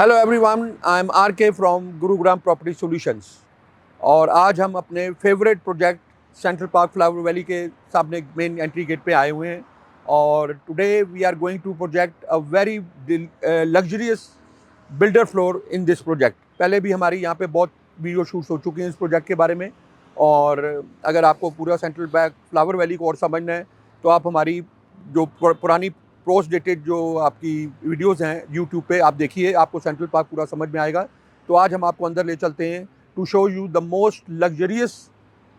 Hello everyone, I am R K from Gurugram property solutions. और आज हम अपने favourite project central park flower valley के सामने मेन एंट्री गेट पे आए हुए हैं। और today we are going to project a very luxurious builder floor in this project. पहले भी हमारी यहाँ पे बहुत वीडियो शूट्स हो चुकी हैं इस प्रोजेक्ट के बारे में। और अगर आपको पूरा सेंट्रल पार्क फ्लावर वैली को और समझना है तो आप हमारी जो पुरानी पोस्ट डेटेड जो आपकी वीडियोस हैं यूट्यूब पे आप देखिए, आपको सेंट्रल पार्क पूरा समझ में आएगा। तो आज हम आपको अंदर ले चलते हैं to show you the most luxurious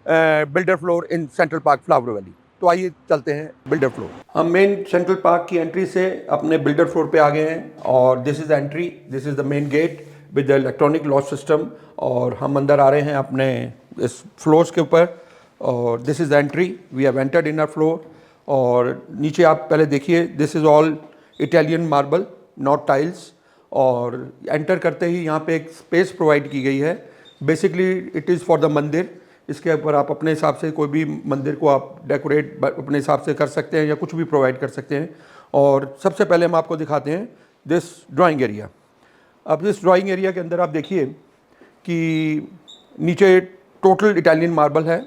builder floor in central park flower valley. तो आइए चलते हैं बिल्डर फ्लोर। हम मेन सेंट्रल पार्क की एंट्री से अपने बिल्डर फ्लोर पे आ गए हैं और this is entry, this is the main gate with the electronic lock system. और हम अंदर आ रहे हैं अपने इस फ्लोर्स के ऊपर। और this is the entry, we have entered in our floor. और नीचे आप पहले देखिए, this is all Italian marble, not tiles. और एंटर करते ही यहाँ पे एक स्पेस प्रोवाइड की गई है। Basically it is for the मंदिर। इसके ऊपर आप अपने हिसाब से कोई भी मंदिर को आप डेकोरेट अपने हिसाब से कर सकते हैं या कुछ भी प्रोवाइड कर सकते हैं। और सबसे पहले हम आपको दिखाते हैं दिस ड्राइंग एरिया। अब इस ड्राइंग एरिया के अंदर आप देखिए कि नीचे टोटल इटालियन मार्बल है,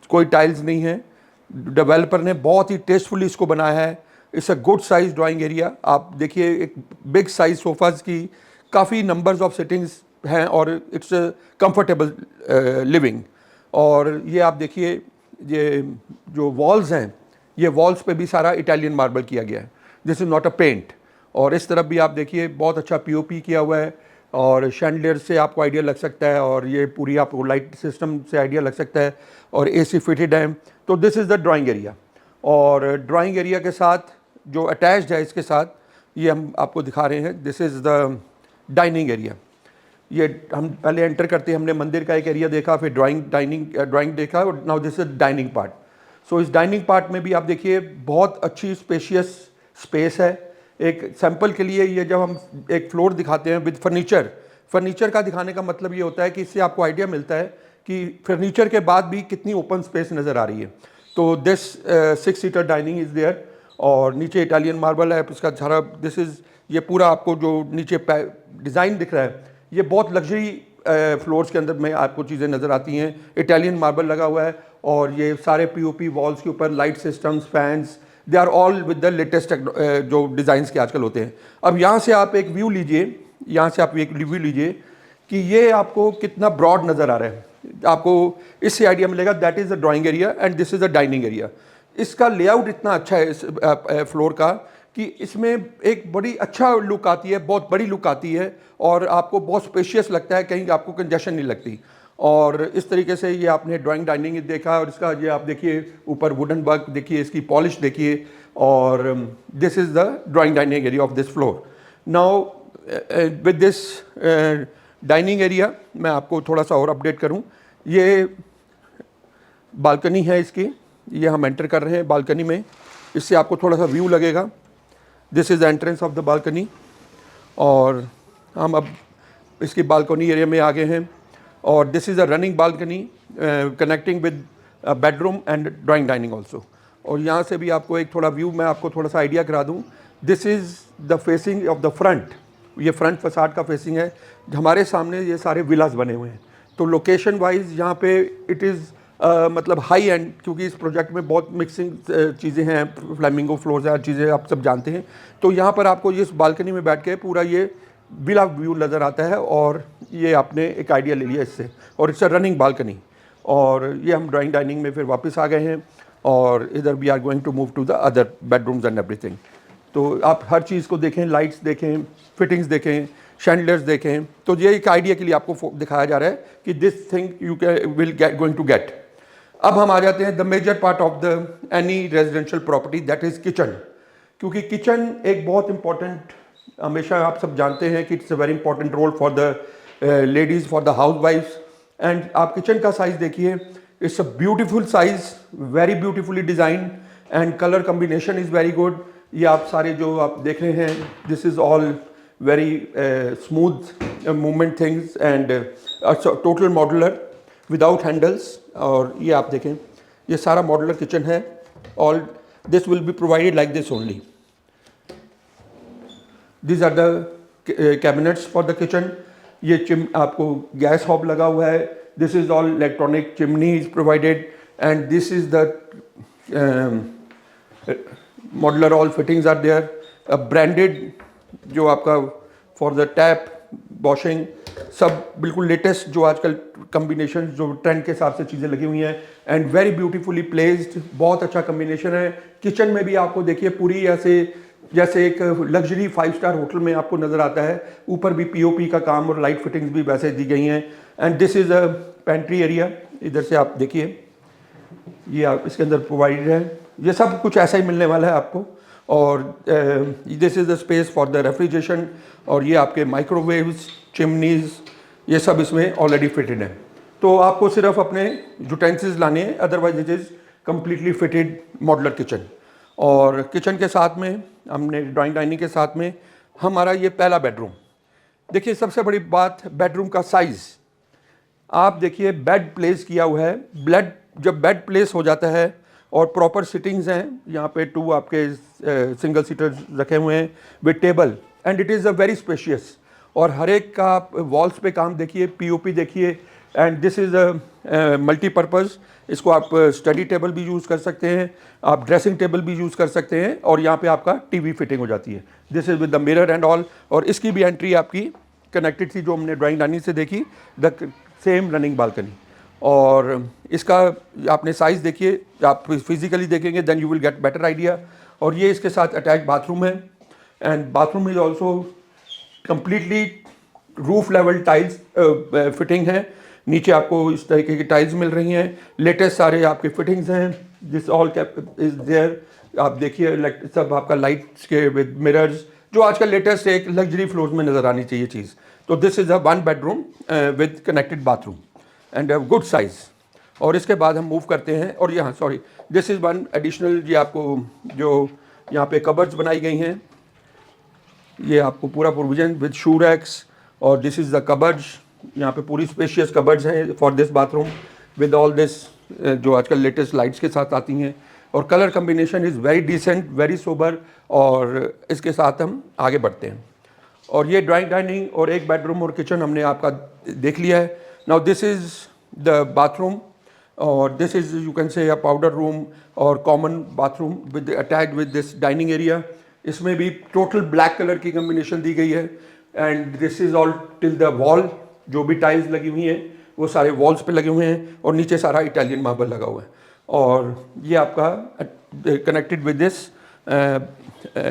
कोई टाइल्स नहीं है। डेवलपर ने बहुत ही टेस्टफुली इसको बनाया है। It's a good size drawing area. आप देखिए एक बिग साइज सोफ़ाज़ की काफ़ी नंबर्स ऑफ सिटिंग्स हैं और इट्स कंफर्टेबल लिविंग। और ये आप देखिए, ये जो वॉल्स हैं, ये वॉल्स पे भी सारा इटालियन मार्बल किया गया है। This is not a paint. और इस तरफ भी आप देखिए बहुत अच्छा पीओपी किया हुआ है और शैंडलियर से आपको आइडिया लग सकता है। और ये पूरी आपको लाइट सिस्टम से आइडिया लग सकता है और एसी फिटेड है। तो this is the drawing area. और ड्राइंग एरिया के साथ जो अटैच्ड है इसके साथ, ये हम आपको दिखा रहे हैं, this is the dining area. ये हम पहले एंटर करते हैं, हमने मंदिर का एक एरिया देखा, फिर ड्राइंग देखा और now this is dining part. So इस डाइनिंग पार्ट में भी आप देखिए बहुत अच्छी स्पेशियस स्पेस है। एक सैंपल के लिए ये जब हम एक फ्लोर दिखाते हैं विद फर्नीचर का दिखाने का मतलब ये होता है कि इससे आपको आइडिया मिलता है कि फर्नीचर के बाद भी कितनी ओपन स्पेस नज़र आ रही है। तो this 6 seater dining is there. और नीचे इटालियन मार्बल है इसका सारा। दिस इज़, ये पूरा आपको जो नीचे डिज़ाइन दिख रहा है, ये बहुत लग्जरी फ्लोर्स के अंदर में आपको चीज़ें नज़र आती हैं। इटालियन मार्बल लगा हुआ है और ये सारे पीओपी वॉल्स के ऊपर light systems, fans, they are all with the latest जो डिज़ाइंस के आजकल होते हैं। अब यहाँ से आप एक व्यू लीजिए, यहाँ से आप एक व्यू लीजिए कि ये आपको कितना ब्रॉड नज़र आ रहा है। आपको इससे आइडिया मिलेगा that is the drawing area and this is the dining area. इसका लेआउट इतना अच्छा है इस फ्लोर का कि इसमें एक बड़ी अच्छा लुक आती है, बहुत बड़ी लुक आती है और आपको बहुत स्पेशियस लगता है, कहीं आपको कंजेशन नहीं लगती। और इस तरीके से ये आपने ड्राइंग डाइनिंग देखा और इसका ये आप देखिए ऊपर वुडन वर्क देखिए, इसकी पॉलिश देखिए। और this is the drawing dining area of this floor. Now with this dining area मैं आपको थोड़ा सा और अपडेट करूं। ये बालकनी है इसकी, ये हम एंटर कर रहे हैं बालकनी में। इससे आपको थोड़ा सा व्यू लगेगा। This is the entrance of the balcony. और हम अब इसकी बालकनी एरिया में आ गए हैं। और this is a running balcony connecting with bedroom and drawing dining also. और यहाँ से भी आपको एक थोड़ा व्यू, मैं आपको थोड़ा सा आइडिया करा दूँ। This is the facing of the front. ये फ्रंट फसाड का फेसिंग है। हमारे सामने ये सारे विलास बने हुए हैं। तो लोकेशन वाइज यहाँ पे इट इज़ मतलब हाई एंड, क्योंकि इस प्रोजेक्ट में बहुत मिक्सिंग चीज़ें हैं, फ्लैमिंगो फ्लोर्स हैं, चीज़ें आप सब जानते हैं। तो यहाँ पर आपको इस बालकनी में बैठ के पूरा ये विला व्यू नज़र आता है और ये आपने एक आइडिया ले लिया इससे। और इट्स अ रनिंग बालकनी। और ये हम ड्राइंग डाइनिंग में फिर वापस आ गए हैं और इधर we are going to move to the other bedrooms and everything. तो आप हर चीज़ को देखें, लाइट्स देखें, फिटिंग्स देखें, शैंडलर्स देखें। तो ये एक आइडिया के लिए आपको दिखाया जा रहा है कि this thing you will going to get. अब हम आ जाते हैं the major part of the any residential property, that is kitchen. क्योंकि किचन एक बहुत इंपॉर्टेंट, हमेशा आप सब जानते हैं कि it's a very important role for the ladies, for the house wifes. And आप किचन का साइज़ देखिए, it's a beautiful size, very beautifully design and colour combination is very good. ये आप सारे जो आप देख रहे हैं, this is all very smooth movement things and total modular without handles. और ये आप देखें, ये सारा मॉड्यूलर किचन है। All this will be provided like this only. These are the cabinets for the kitchen. ये आपको गैस हॉब लगा हुआ है। This is all electronic chimney is provided and this is the modular all fittings are there. Branded जो आपका for the tap washing सब बिल्कुल latest जो आजकल कम्बिनेशन जो ट्रेंड के हिसाब से चीज़ें लगी हुई हैं एंड वेरी ब्यूटीफुली प्लेस्ड। बहुत अच्छा कम्बिनेशन है। किचन में भी आपको देखिए पूरी ऐसे जैसे एक लग्जरी 5 स्टार होटल में आपको नज़र आता है। ऊपर भी पीओपी का काम और लाइट फिटिंग्स भी वैसे दी गई हैं। And this is a pantry area. इधर से आप देखिए ये आप इसके अंदर प्रोवाइडेड है। ये सब कुछ ऐसा ही मिलने वाला है आपको। और this is the space for the refrigeration. और ये आपके माइक्रोवेव्स, चिमनीज़, ये सब इसमें ऑलरेडी फिटेड है। तो आपको सिर्फ अपने यूटेंसिल्स लाने हैं, otherwise it is completely fitted modular kitchen. और किचन के साथ में हमने ड्राइंग डाइनिंग के साथ में हमारा ये पहला बेडरूम। देखिए सबसे बड़ी बात बेडरूम का साइज़। आप देखिए बेड प्लेस किया हुआ है। जब बेड प्लेस हो जाता है और प्रॉपर सिटिंग्स हैं, यहाँ पे 2 आपके सिंगल सीटर्स रखे हुए हैं with table and it is a very spacious. और हर एक का आप वॉल्स पे काम देखिए, पीओपी देखिए and this is a multipurpose. इसको आप स्टडी टेबल भी यूज़ कर सकते हैं, आप ड्रेसिंग टेबल भी यूज़ कर सकते हैं और यहाँ पे आपका टीवी फिटिंग हो जाती है। This is with the mirror and all. और इसकी भी एंट्री आपकी कनेक्टेड थी जो हमने ड्राइंग डाइनिंग से देखी, द सेम रनिंग बालकनी। और इसका आपने साइज़ देखिए, आप फिजिकली देखेंगे then you will get better idea. और ये इसके साथ अटैच बाथरूम है and bathroom is also completely roof level tiles fitting है। नीचे आपको इस तरीके की टाइल्स मिल रही हैं। लेटेस्ट सारे आपके फिटिंग्स हैं। This all is there. आप देखिए सब आपका लाइट्स के विद मिरर्स जो आजकल लेटेस्ट एक लग्जरी फ्लोर्स में नज़र आनी चाहिए चीज़। तो this is a 1 bedroom with connected bathroom and a good size. और इसके बाद हम मूव करते हैं और यहाँ सॉरी दिस इज़ 1 एडिशनल जी आपको जो यहाँ पे कबर्ड्स बनाई गई हैं। ये आपको पूरा प्रोविजन विद शू रैक्स। और दिस इज़ द कबर्ड्स। यहाँ पे पूरी स्पेशियस कबर्ड्स हैं for this bathroom with all this जो आजकल लेटेस्ट लाइट्स के साथ आती हैं। और colour combination is very decent, very sober. और इसके साथ हम आगे बढ़ते हैं। और ये ड्राइंग डाइनिंग और एक बेडरूम और किचन हमने आपका देख लिया है। Now this is the bathroom और this is you can say a powder room और common bathroom with attached with this dining area. इसमें भी टोटल ब्लैक कलर की कम्बिनेशन दी गई है and this is all till the wall. जो भी टाइल्स लगी हुई हैं वो सारे वॉल्स पे लगे हुए हैं और नीचे सारा इटालियन मार्बल लगा हुआ है। और ये आपका connected with this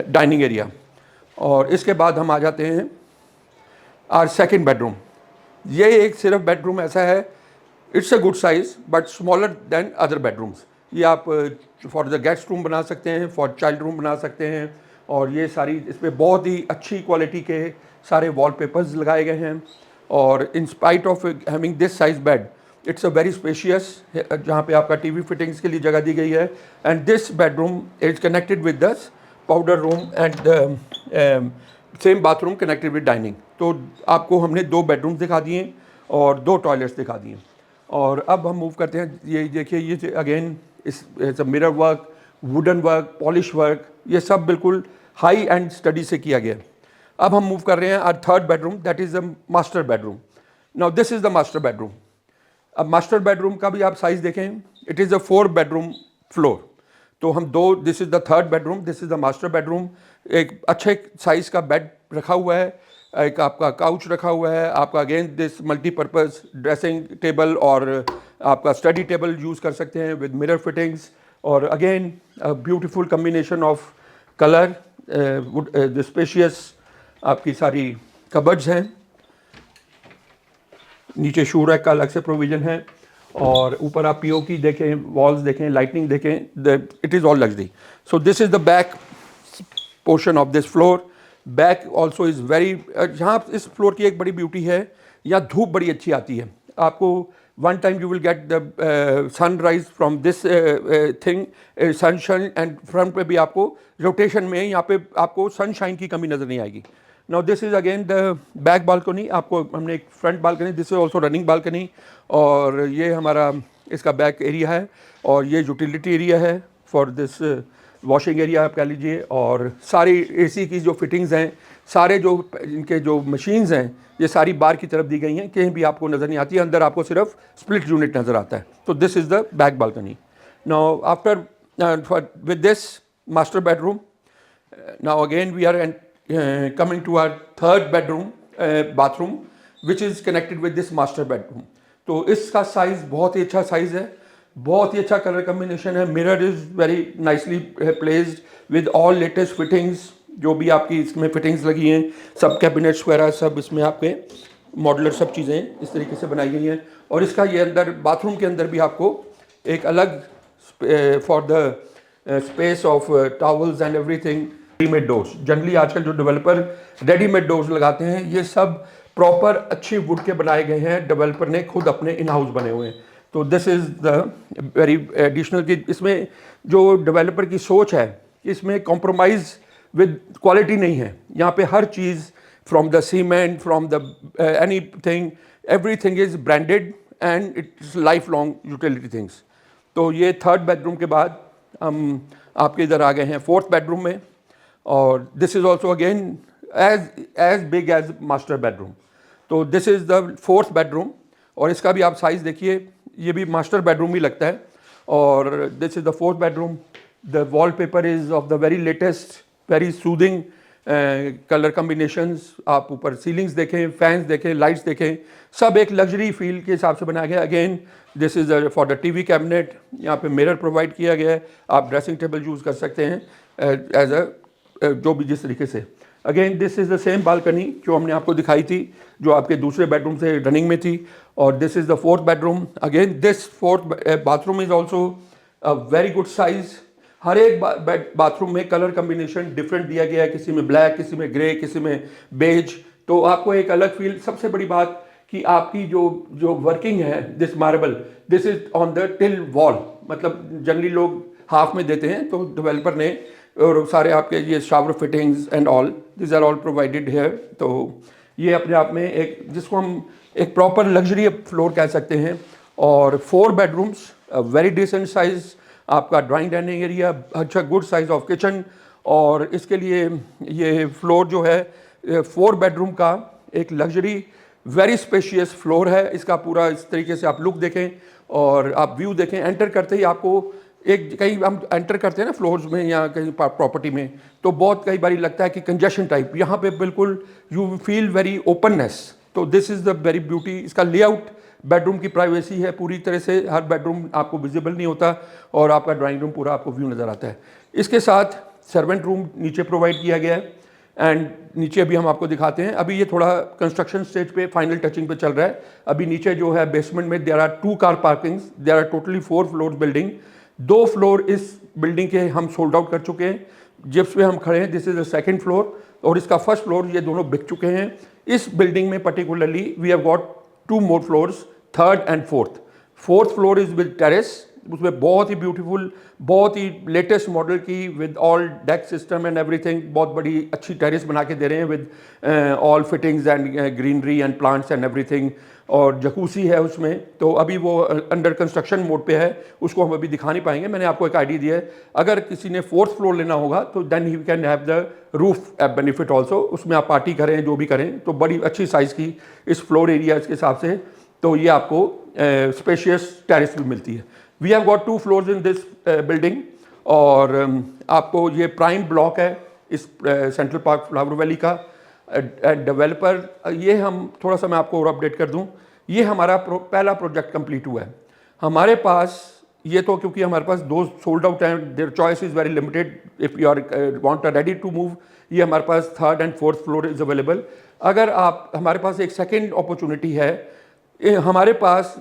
dining area. और इसके बाद हम आ जाते हैं आर सेकंड बेडरूम। ये एक सिर्फ बेडरूम ऐसा है, it's a good size but smaller than other bedrooms. ये आप फॉर द गेस्ट रूम बना सकते हैं, फॉर चाइल्ड रूम बना सकते हैं। और ये सारी इस पर बहुत ही अच्छी क्वालिटी के सारे वॉलपेपर्स लगाए गए हैं। और in spite of having this size bed it's a very spacious, जहाँ पे आपका टीवी फिटिंग्स के लिए जगह दी गई है। And this bedroom is connected with this powder room and same bathroom connected with dining. तो आपको हमने 2 बेडरूम दिखा दिए और 2 टॉयलेट्स दिखा दिए। और अब हम मूव करते हैं। ये देखिए ये अगेन इस mirror work, wooden work, polish work, ये सब बिल्कुल हाई एंड स्टडी से किया गया। अब हम मूव कर रहे हैं our third bedroom, that is the master bedroom. Now this is the master bedroom. अब मास्टर बेडरूम का भी आप साइज़ देखें, it is a 4 bedroom floor. तो हम 2, this is the third bedroom, this is the master bedroom. एक अच्छे size का बेड रखा हुआ है, एक आपका काउच रखा हुआ है, आपका again this multipurpose dressing table और आपका स्टडी टेबल यूज़ कर सकते हैं विद मिरर फिटिंग्स। और again beautiful combination of colour, the spacious आपकी सारी कबर्ड्स हैं। नीचे शू रैक का अलग से प्रोविज़न है और ऊपर आप पीओपी देखें, वॉल्स देखें, लाइटनिंग देखें, it is all luxury. So this is the back portion of this floor. Back also is very, यहाँ इस फ्लोर की एक बड़ी ब्यूटी है, यहाँ धूप बड़ी अच्छी आती है। आपको one time you will get the sunrise from this thing, sunshine and front पे भी आपको रोटेशन में यहाँ पे आपको सनशाइन की कमी नज़र नहीं आएगी। Now this is again the back balcony. आपको हमने एक front balcony, this is also running balcony. और ये हमारा इसका बैक एरिया है और ये यूटिलिटी एरिया है फॉर दिस वॉशिंग एरिया आप कह लीजिए। और सारी एसी की जो फिटिंग्स हैं सारे जो इनके जो मशीन्स हैं ये सारी बाहर की तरफ दी गई हैं, कहीं भी आपको नज़र नहीं आती है, अंदर आपको सिर्फ स्प्लिट यूनिट नज़र आता है। तो this is the back balcony. Now after with this master bedroom, now again we are coming to our third bedroom bathroom which is connected with this master bedroom। तो इसका साइज़ बहुत ही अच्छा size है, बहुत ही अच्छा कलर कम्बिनेशन है। Mirror is very nicely placed with all latest fittings, जो भी आपकी इसमें फिटिंग्स लगी हैं, सब कैबिनेट्स वगैरह सब इसमें आपके मॉडुलर सब चीज़ें इस तरीके से बनाई गई हैं। और इसका ये अंदर बाथरूम के अंदर भी आपको एक अलग for the space of towels and everything readymade doors. Generally आजकल जो डेवलपर रेडीमेड डोर्स लगाते हैं ये सब प्रॉपर अच्छी वुड के बनाए गए हैं, डेवलपर ने खुद अपने इन हाउस बने हुए हैं। तो this is the very additional कि इसमें जो डेवलपर की सोच है इसमें कॉम्प्रोमाइज़ विद क्वालिटी नहीं है। यहाँ पे हर चीज़ from the cement, from the anything, everything is branded and it's life long utility things. तो ये थर्ड बेडरूम के बाद हम आपके इधर आ गए हैं फोर्थ बेडरूम में, और this is also again as big as master bedroom. तो this is the fourth bedroom, और इसका भी आप साइज़ देखिए, ये भी मास्टर बेडरूम ही लगता है। और this is the fourth bedroom. The wallpaper is of the very latest, very soothing colour combinations. आप ऊपर सीलिंग्स देखें, फैंस देखें, लाइट्स देखें, सब एक लग्जरी फील के हिसाब से बनाया गया। Again this is for the TV cabinet, यहाँ पे मिरर प्रोवाइड किया गया है, आप ड्रेसिंग टेबल यूज़ कर सकते हैं एज अ जो भी जिस तरीके से। Again this is the same balcony जो हमने आपको दिखाई थी, जो आपके दूसरे बेडरूम से रनिंग में थी। और this is the fourth bedroom. Again this fourth bathroom is also a very good size. हर एक बाथरूम में कलर कम्बिनेशन डिफरेंट दिया गया है, किसी में ब्लैक, किसी में ग्रे, किसी में बेज। तो आपको एक अलग फील। सबसे बड़ी बात कि आपकी जो वर्किंग है, this marble, this is on the till wall, मतलब जनरली लोग हाफ में देते हैं, तो डेवलपर ने और सारे आपके ये shower fittings and all this are all provided here. तो ये अपने आप में एक, जिसको हम एक प्रॉपर लग्जरी फ्लोर कह सकते हैं। और 4 बेडरूम्स, वेरी डिसेंट साइज, आपका ड्राइंग डाइनिंग एरिया, अच्छा गुड साइज ऑफ किचन। और इसके लिए ये फ्लोर जो है 4 बेडरूम का एक लग्जरी वेरी स्पेशियस फ्लोर है। इसका पूरा इस तरीके से आप लुक देखें और आप व्यू देखें। एंटर करते ही आपको एक, कहीं हम एंटर करते हैं ना फ्लोर्स में या कहीं प्रॉपर्टी में, तो बहुत कई बार लगता है कि कंजेशन टाइप, यहाँ पे बिल्कुल यू फील वेरी ओपननेस। तो this is the very beauty. इसका लेआउट, बेडरूम की प्राइवेसी है पूरी तरह से, हर बेडरूम आपको विजिबल नहीं होता और आपका ड्राइंग रूम पूरा आपको व्यू नज़र आता है। इसके साथ सर्वेंट रूम नीचे प्रोवाइड किया गया है, एंड नीचे अभी हम आपको दिखाते हैं। अभी ये थोड़ा कंस्ट्रक्शन स्टेज पे, फाइनल टचिंग पे चल रहा है। अभी नीचे जो है बेसमेंट में there are 2 car parkings, there are totally 4 floor building. 2 floor इस बिल्डिंग के हम सोल्ड आउट कर चुके हैं। जिस पे हम खड़े हैं this is the second floor, और इसका फर्स्ट फ्लोर ये दोनों बिक चुके हैं। इस बिल्डिंग में particularly we have got 2 more floors, third and fourth. Fourth floor is with terrace, उसमें बहुत ही ब्यूटीफुल, बहुत ही लेटेस्ट मॉडल की with all deck system and everything, बहुत बड़ी अच्छी टेरेस बना के दे रहे हैं with all fittings and greenery and plants and everything. और जकूसी है उसमें। तो अभी वो अंडर कंस्ट्रक्शन मोड पे है, उसको हम अभी दिखा नहीं पाएंगे। मैंने आपको एक आइडिया दिया है, अगर किसी ने 4th फ्लोर लेना होगा तो then he can have the roof benefit also. उसमें आप पार्टी करें, जो भी करें, तो बड़ी अच्छी साइज़ की इस फ्लोर एरिया के हिसाब से, तो ये आपको स्पेशियस टेरेस भी मिलती है। We have got 2 floors in this building, और आपको ये प्राइम ब्लॉक है इस सेंट्रल पार्क फ्लावर वैली का। डेवलपर, ये हम थोड़ा सा मैं आपको और अपडेट कर दूं, ये हमारा पहला प्रोजेक्ट कंप्लीट हुआ है हमारे पास। ये तो क्योंकि हमारे पास 2 सोल्ड आउट हैं, there choice is very limited if you are want a ready to move. ये हमारे पास 3rd and 4th floor is available. अगर आप, हमारे पास एक सेकेंड अपॉर्चुनिटी है, हमारे पास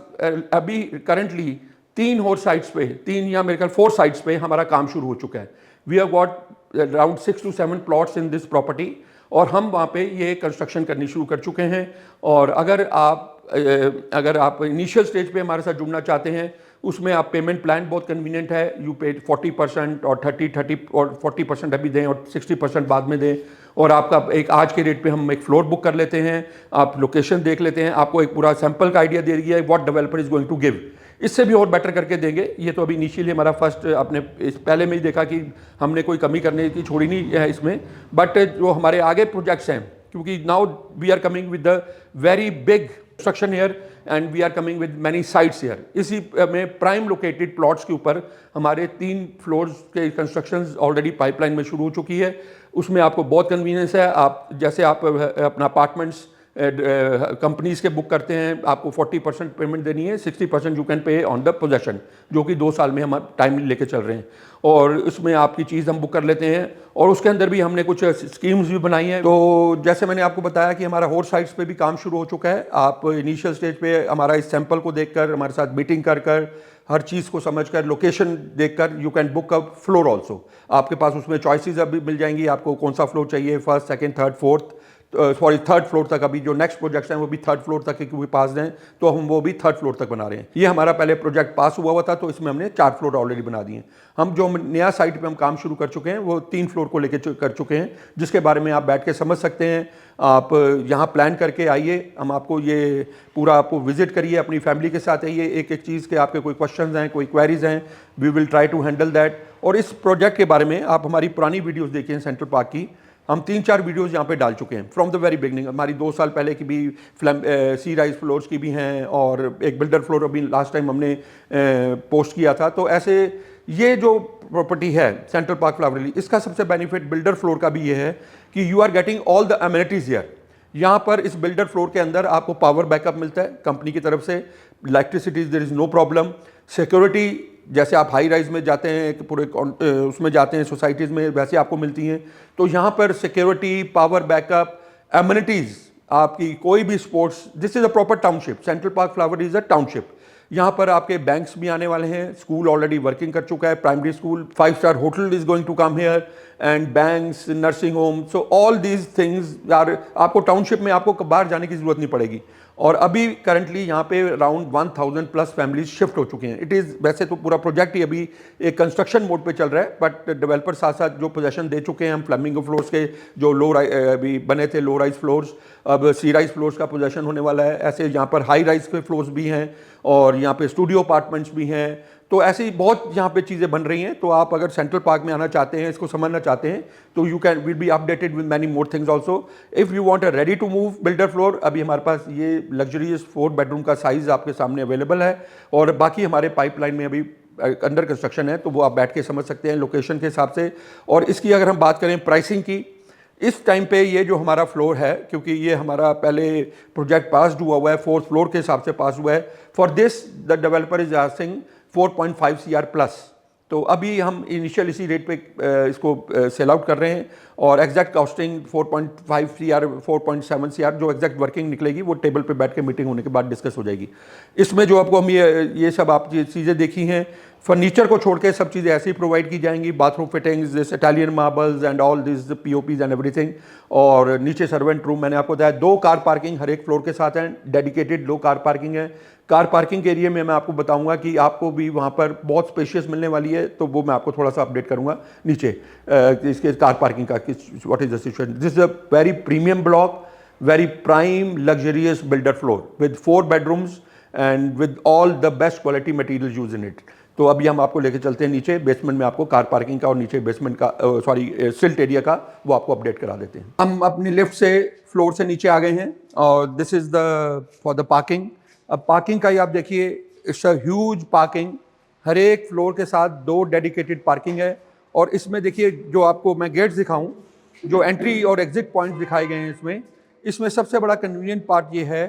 अभी करंटली 3 और साइट्स पे, 3 या मेरे ख्याल 4 साइट्स पे हमारा काम शुरू हो चुका है। We have got around 6 to 7 plots in this property, और हम वहाँ पे ये कंस्ट्रक्शन करनी शुरू कर चुके हैं। और अगर आप इनिशियल स्टेज पे हमारे साथ जुड़ना चाहते हैं, उसमें आप पेमेंट प्लान बहुत कन्वीनियंट है। यू पे 40% और 30 और 40% अभी दें और 60% बाद में दें, और आपका एक आज के रेट पे हम एक फ्लोर बुक कर लेते हैं, आप लोकेशन देख लेते हैं, आपको एक पूरा सैंपल का आइडिया दे दिया है what developer is going to give. इससे भी और बेटर करके देंगे। ये तो अभी इनिशियली हमारा फर्स्ट, आपने इस पहले में ही देखा कि हमने कोई कमी करने की छोड़ी नहीं है इसमें, बट जो हमारे आगे प्रोजेक्ट्स हैं, क्योंकि now we are coming with the very big construction here and we are coming with many sites here. इसी में प्राइम लोकेटेड प्लॉट्स के ऊपर हमारे 3 फ्लोर्स के कंस्ट्रक्शंस ऑलरेडी पाइपलाइन में शुरू हो चुकी है। उसमें आपको बहुत कन्वीनियंस है। आप जैसे आप अपना अपार्टमेंट्स कंपनीज के बुक करते हैं, आपको 40% पेमेंट देनी है, 60% you can pay on the possession, जो कि 2 साल में हम टाइम लेके चल रहे हैं। और उसमें आपकी चीज़ हम बुक कर लेते हैं, और उसके अंदर भी हमने कुछ स्कीम्स भी बनाई हैं। तो जैसे मैंने आपको बताया कि हमारा और साइट्स पे भी काम शुरू हो चुका है। आप इनिशियल स्टेज पे हमारा इस सैंपल को देखकर, हमारे साथ मीटिंग कर हर चीज़ को समझकर, लोकेशन देखकर you can book a floor also. आपके पास उसमें चॉइसेस अभी मिल जाएंगी, आपको कौन सा फ्लोर चाहिए, first, second, third, fourth, sorry third floor तक। अभी जो नेक्स्ट प्रोजेक्ट्स हैं वो भी थर्ड फ्लोर तक क्योंकि पास हैं, तो हम वो भी थर्ड फ्लोर तक बना रहे हैं। ये हमारा पहले प्रोजेक्ट पास हुआ था, तो इसमें हमने 4 फ्लोर ऑलरेडी बना दिए हैं। हम जो नया साइट पे हम काम शुरू कर चुके हैं वो 3 फ्लोर को लेकर कर चुके हैं, जिसके बारे में आप बैठ के समझ सकते हैं। आप यहाँ प्लान करके आइए, हम आपको ये पूरा आपको विजिट करिए, अपनी फैमिली के साथ आइए। एक एक चीज़ के आपके कोई क्वेश्चंस हैं, कोई क्वेरीज हैं, we will try to handle that. और इस प्रोजेक्ट के बारे में आप हमारी पुरानी वीडियोज़ देखिए सेंट्रल पार्क की। हम 3-4 वीडियोस यहाँ पे डाल चुके हैं फ्रॉम द वेरी बिगनिंग। हमारी 2 साल पहले की भी सी राइज फ्लोर्स की भी हैं, और एक बिल्डर फ्लोर अभी लास्ट टाइम हमने पोस्ट किया था। तो ऐसे ये जो प्रॉपर्टी है सेंट्रल पार्क फ्लावर वैली, इसका सबसे बेनिफिट बिल्डर फ्लोर का भी ये है कि you are getting all the amenities here. यहाँ पर इस बिल्डर फ्लोर के अंदर आपको पावर बैकअप मिलता है कंपनी की तरफ से, electricity there is no problem. Security जैसे आप हाई राइज में जाते हैं, पूरे उसमें जाते हैं सोसाइटीज़ में, वैसे आपको मिलती हैं। तो यहाँ पर सिक्योरिटी, पावर बैकअप, एमिनिटीज़, आपकी कोई भी sports, this is a proper township. Central park flower is a township. यहाँ पर आपके बैंक्स भी आने वाले हैं, स्कूल ऑलरेडी वर्किंग कर चुका है, primary school, 5 star hotel is going to come here, and banks, nursing home. So all these things are, आपको टाउनशिप में आपको बाहर जाने की जरूरत नहीं पड़ेगी। और अभी करंटली यहाँ पे अराउंड 1000 प्लस फैमिलीज शिफ्ट हो चुकी हैं। इट इज़, वैसे तो पूरा प्रोजेक्ट ही अभी एक कंस्ट्रक्शन मोड पे चल रहा है, बट डेवलपर साथ साथ जो पोजेशन दे चुके हैं हम फ्लेमिंगो फ्लोर्स के, जो अभी बने थे लो राइज फ्लोर्स, अब सी राइज फ्लोर्स का पोजेशन होने वाला है। ऐसे यहाँ पर हाई राइज के फ्लोर्स भी हैं, और यहाँ पे स्टूडियो अपार्टमेंट्स भी हैं। तो ऐसी बहुत यहाँ पे चीज़ें बन रही हैं। तो आप अगर सेंट्रल पार्क में आना चाहते हैं, इसको समझना चाहते हैं, तो you can will be updated with many more things also. If you want a ready to move builder floor, अभी हमारे पास ये लग्जरियस 4 बेडरूम का साइज़ आपके सामने अवेलेबल है, और बाकी हमारे पाइपलाइन में अभी अंडर कंस्ट्रक्शन है, तो वो आप बैठ के समझ सकते हैं लोकेशन के हिसाब से। और इसकी अगर हम बात करें प्राइसिंग की, इस टाइम पे ये जो हमारा फ्लोर है, क्योंकि ये हमारा पहले प्रोजेक्ट पास हुआ है, 4th फ्लोर के हिसाब से पास हुआ है, for this the developer is asking 4.5 CR plus. तो अभी हम इनिशियल इसी रेट पे इसको सेल आउट कर रहे हैं, और एग्जैक्ट कॉस्टिंग 4.5 CR, 4.7 CR जो एग्जैक्ट वर्किंग निकलेगी वो टेबल पे बैठ के मीटिंग होने के बाद डिस्कस हो जाएगी। इसमें जो आपको हम ये सब आप चीज़ें देखी हैं, फर्नीचर को छोड़ के सब चीज़ें ऐसे ही प्रोवाइड की जाएंगी। Bathroom fittings, this Italian marbles and all this POPs and everything. और नीचे सर्वेंट रूम, मैंने आपको बताया 2 कार पार्किंग हर एक फ्लोर के साथ हैं, डेडिकेटेड 2 कार पार्किंग है। कार पार्किंग के एरिया में मैं आपको बताऊंगा कि आपको भी वहाँ पर बहुत स्पेशियस मिलने वाली है, तो वो मैं आपको थोड़ा सा अपडेट करूँगा नीचे इसके कार पार्किंग का, what is the situation. This is a very premium block, very prime luxurious builder floor with 4 bedrooms and with all the best quality material use in it. तो अभी हम आपको लेके चलते हैं नीचे बेसमेंट में, आपको कार पार्किंग का और नीचे बेसमेंट का सिल्ट एरिया का वो आपको अपडेट करा देते हैं। हम अपनी लिफ्ट से फ्लोर से नीचे आ गए हैं, और this is the for the parking. अब पार्किंग का ही आप देखिए, इट्स अ ह्यूज पार्किंग, हर एक फ्लोर के साथ 2 डेडिकेटेड पार्किंग है। और इसमें देखिए, जो आपको मैं गेट्स दिखाऊं, जो एंट्री और एग्जिट पॉइंट्स दिखाए गए हैं इसमें सबसे बड़ा कन्वीनियंट पार्ट ये है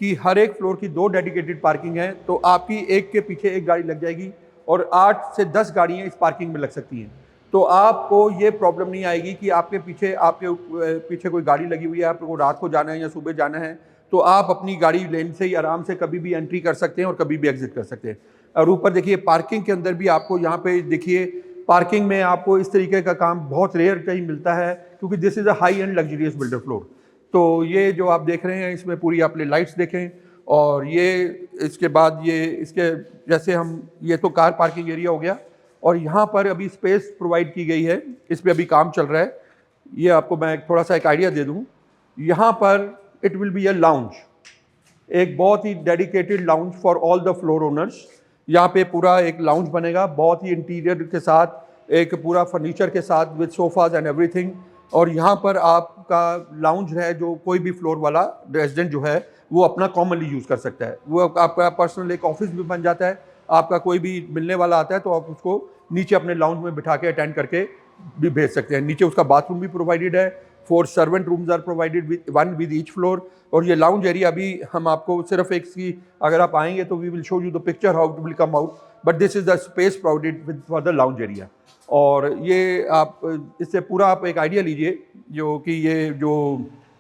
कि हर एक फ्लोर की 2 डेडिकेटेड पार्किंग है, तो आपकी एक के पीछे एक गाड़ी लग जाएगी, और 8 से 10 गाड़ियाँ इस पार्किंग में लग सकती हैं। तो आपको ये प्रॉब्लम नहीं आएगी कि आपके पीछे कोई गाड़ी लगी हुई है, आपको रात को जाना है या सुबह जाना है, तो आप अपनी गाड़ी लेन से ही आराम से कभी भी एंट्री कर सकते हैं और कभी भी एग्जिट कर सकते हैं। और ऊपर देखिए पार्किंग के अंदर भी आपको यहाँ पे देखिए, पार्किंग में आपको इस तरीके का काम बहुत रेयर कहीं मिलता है, क्योंकि this is a high and luxurious builder floor. तो ये जो आप देख रहे हैं, इसमें पूरी आपने लाइट्स देखें, और ये इसके बाद ये इसके जैसे हम, ये तो कार पार्किंग एरिया हो गया, और यहाँ पर अभी स्पेस प्रोवाइड की गई है, इस पर अभी काम चल रहा है। ये आपको मैं थोड़ा सा एक आइडिया दे दूँ, यहाँ पर it will be a lounge, एक बहुत ही dedicated lounge for all the floor owners. यहाँ पे पूरा एक लाउंज बनेगा, बहुत ही इंटीरियर के साथ, एक पूरा फर्नीचर के साथ विद सोफाज एंड एवरीथिंग। और यहाँ पर आपका लाउंज है, जो कोई भी फ्लोर वाला रेजिडेंट जो है वो अपना कॉमनली यूज़ कर सकता है। वो आपका पर्सनल एक ऑफिस भी बन जाता है। आपका कोई भी मिलने वाला आता है तो आप उसको नीचे अपने लाउंज में बिठा के अटेंड करके भी भेज सकते हैं। नीचे उसका बाथरूम भी प्रोवाइडेड है, 4 servant rooms are provided with 1 with each floor. और ये लाउंज एरिया अभी हम आपको सिर्फ एक सी, अगर आप आएंगे तो we will show you the picture how it will come out, but this is the space provided with for the lounge area. और ये आप इससे पूरा आप एक आइडिया लीजिए, जो कि ये जो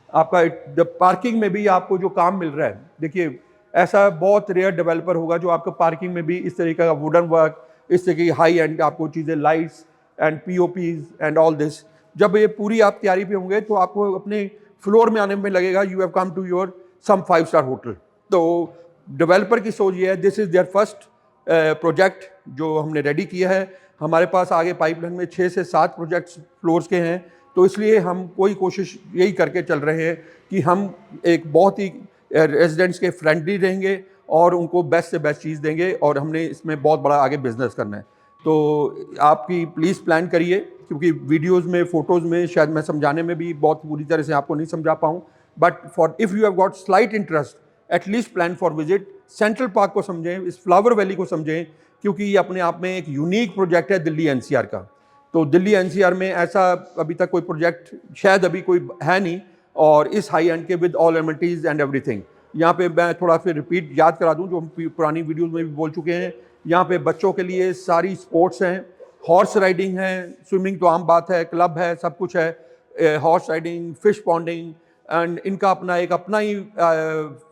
आपका पार्किंग में भी आपको जो काम मिल रहा है, देखिए ऐसा बहुत रेयर डेवलपर होगा जो आपको पार्किंग में भी इस तरीके का वुडन वर्क, इस तरह की हाई एंड आपको चीज़ें, lights and POPs and all this, जब ये पूरी आप तैयारी पे होंगे तो आपको अपने फ्लोर में आने में लगेगा you have come to your some 5 star hotel. तो डेवलपर की सोच ये है, this is their first project जो हमने रेडी किया है। हमारे पास आगे पाइपलाइन में 6 से 7 प्रोजेक्ट्स फ्लोर्स के हैं, तो इसलिए हम कोई कोशिश यही करके चल रहे हैं कि हम एक बहुत ही रेजिडेंट्स के फ्रेंडली रहेंगे और उनको बेस्ट से बेस्ट चीज़ देंगे, और हमने इसमें बहुत बड़ा आगे बिजनेस करना है। तो आपकी प्लीज़ प्लान करिए, क्योंकि वीडियोस में, फ़ोटोज़ में शायद मैं समझाने में भी बहुत पूरी तरह से आपको नहीं समझा पाऊँ, but for if you have got slight interest, at least plan for visit. Central park को समझें, इस फ्लावर वैली को समझें, क्योंकि ये अपने आप में एक यूनिक प्रोजेक्ट है दिल्ली एनसीआर का। तो दिल्ली एनसीआर में ऐसा अभी तक कोई प्रोजेक्ट शायद अभी कोई है नहीं, और इस हाई एंड के with all amenities and everything. यहाँ पे मैं थोड़ा फिर रिपीट याद करा दूँ जो हम पुरानी वीडियोज़ में भी बोल चुके हैं। यहाँ पे बच्चों के लिए सारी स्पोर्ट्स हैं, हॉर्स राइडिंग है, स्विमिंग तो आम बात है, क्लब है, सब कुछ है, हॉर्स राइडिंग, फिश पॉन्डिंग, एंड इनका अपना ही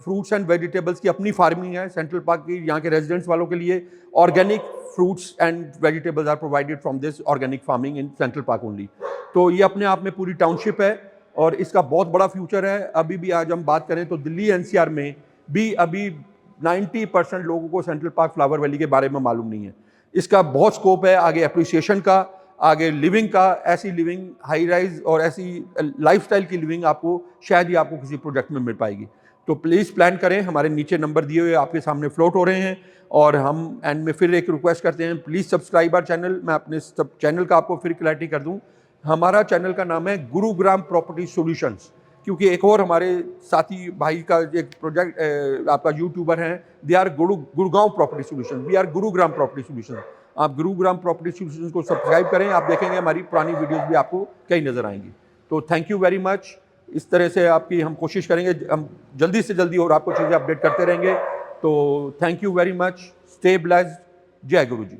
फ्रूट्स एंड वेजिटेबल्स की अपनी फार्मिंग है सेंट्रल पार्क की। यहाँ के रेजिडेंट्स वालों के लिए organic fruits and vegetables are provided from this organic farming in central park only. तो ये अपने आप में पूरी टाउनशिप है और इसका बहुत बड़ा फ्यूचर है। अभी भी आज हम बात करें तो दिल्ली एनसीआर में भी अभी 90% लोगों को सेंट्रल पार्क फ्लावर वैली के बारे में मालूम नहीं है। इसका बहुत स्कोप है आगे अप्रिसिएशन का, आगे लिविंग का। ऐसी लिविंग हाई राइज और ऐसी लाइफस्टाइल की लिविंग आपको शायद ही आपको किसी प्रोजेक्ट में मिल पाएगी। तो प्लीज़ प्लान करें। हमारे नीचे नंबर दिए हुए आपके सामने फ्लोट हो रहे हैं, और हम एंड में फिर एक रिक्वेस्ट करते हैं, प्लीज़ सब्सक्राइब आवर चैनल। मैं अपने सब चैनल का आपको फिर क्लैरिटी कर दूं, हमारा चैनल का नाम है गुरुग्राम प्रॉपर्टी सॉल्यूशंस, क्योंकि एक और हमारे साथी भाई का एक प्रोजेक्ट आपका यूट्यूबर हैं, they are Gurgaon property solution, we are Gurugram property solution. आप गुरुग्राम प्रॉपर्टी सॉल्यूशंस को सब्सक्राइब करें, आप देखेंगे हमारी पुरानी वीडियोस भी आपको कई नज़र आएंगी। तो थैंक यू वेरी मच। इस तरह से आपकी हम कोशिश करेंगे, हम जल्दी से जल्दी और आपको चीज़ें अपडेट करते रहेंगे। तो thank you very much, stay blessed, जय गुरु जी।